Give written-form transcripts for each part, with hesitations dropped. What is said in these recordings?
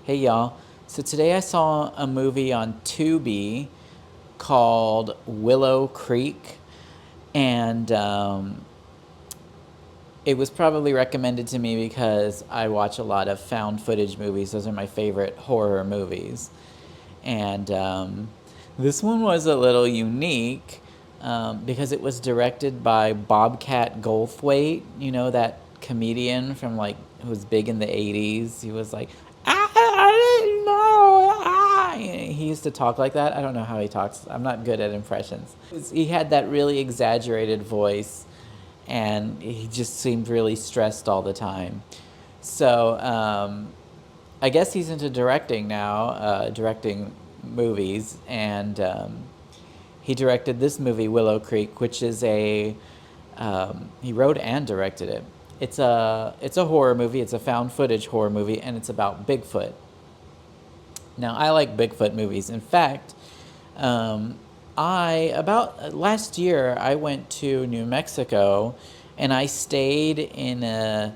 Hey y'all. So today I saw a movie on Tubi called Willow Creek, and it was probably recommended to me because I watch a lot of found footage movies. Those are my favorite horror movies. And this one was a little unique because it was directed by Bobcat Goldthwait. You know, that comedian from who was big in the 80s. He was like, I didn't know. He used to talk like that. I don't know how he talks. I'm not good at impressions. He had that really exaggerated voice, and he just seemed really stressed all the time. So I guess he's into directing now, directing movies, and he directed this movie, Willow Creek, which is he wrote and directed it. It's a horror movie. It's a found footage horror movie, and it's about Bigfoot. Now, I like Bigfoot movies. In fact, about last year, I went to New Mexico, and I stayed in a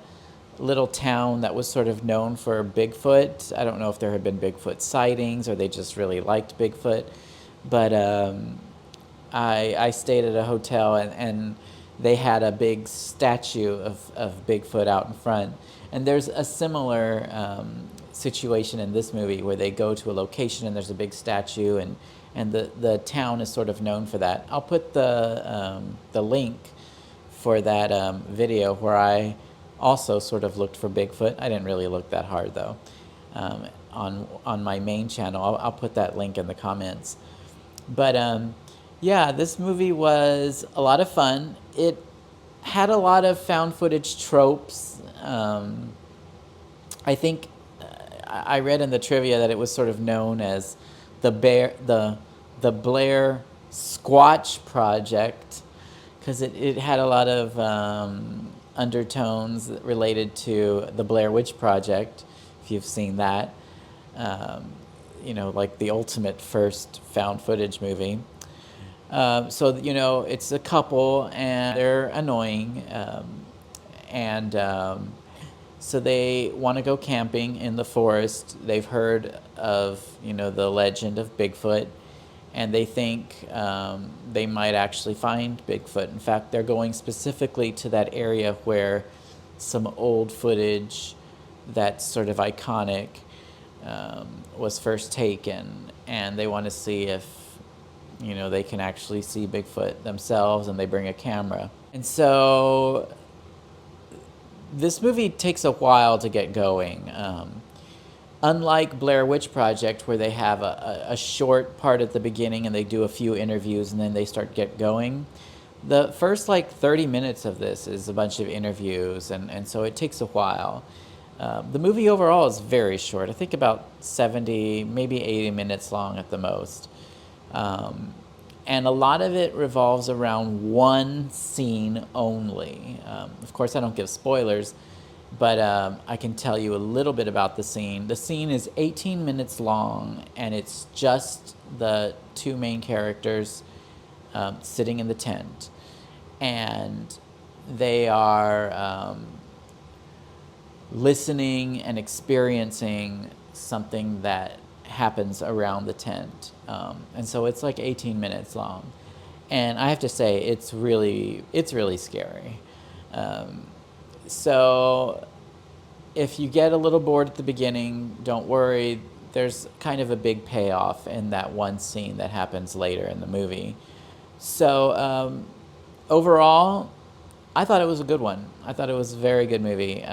little town that was sort of known for Bigfoot. I don't know if there had been Bigfoot sightings or they just really liked Bigfoot, but I stayed at a hotel, and they had a big statue of Bigfoot out in front. And there's a similar situation in this movie where they go to a location and there's a big statue, and the town is sort of known for that. I'll put the link for that video where I also sort of looked for Bigfoot. I didn't really look that hard though. On my main channel, I'll put that link in the comments. But yeah, this movie was a lot of fun. It had a lot of found footage tropes. I think I read in the trivia that it was sort of known as the Blair Squatch Project because it had a lot of undertones related to the Blair Witch Project, if you've seen that. Like the ultimate first found footage movie. So it's a couple, and they're annoying. So they want to go camping in the forest. They've heard of, the legend of Bigfoot, and they think they might actually find Bigfoot. In fact, they're going specifically to that area where some old footage that's sort of iconic was first taken, and they want to see if, they can actually see Bigfoot themselves, and they bring a camera. And so this movie takes a while to get going. Unlike Blair Witch Project, where they have a short part at the beginning and they do a few interviews and then they start get going, the first 30 minutes of this is a bunch of interviews, and so it takes a while. The movie overall is very short. I think about 70, maybe 80 minutes long at the most. And a lot of it revolves around one scene only. Of course, I don't give spoilers, but I can tell you a little bit about the scene. The scene is 18 minutes long, and it's just the two main characters sitting in the tent. And they are listening and experiencing something that happens around the tent. And so it's 18 minutes long. And I have to say, it's really scary. So if you get a little bored at the beginning, don't worry. There's kind of a big payoff in that one scene that happens later in the movie. So overall, I thought it was a good one. I thought it was a very good movie.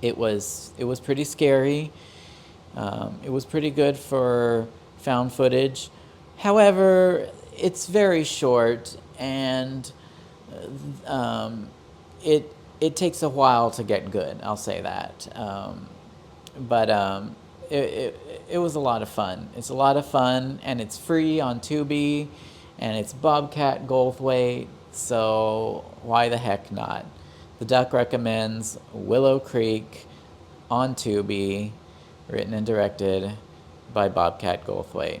It was pretty scary. It was pretty good for found footage. However, it's very short, and it takes a while to get good. I'll say that. But it was a lot of fun. It's a lot of fun, and it's free on Tubi, and it's Bobcat Goldthwait. So why the heck not? The Duck recommends Willow Creek on Tubi, written and directed by Bobcat Goldthwait.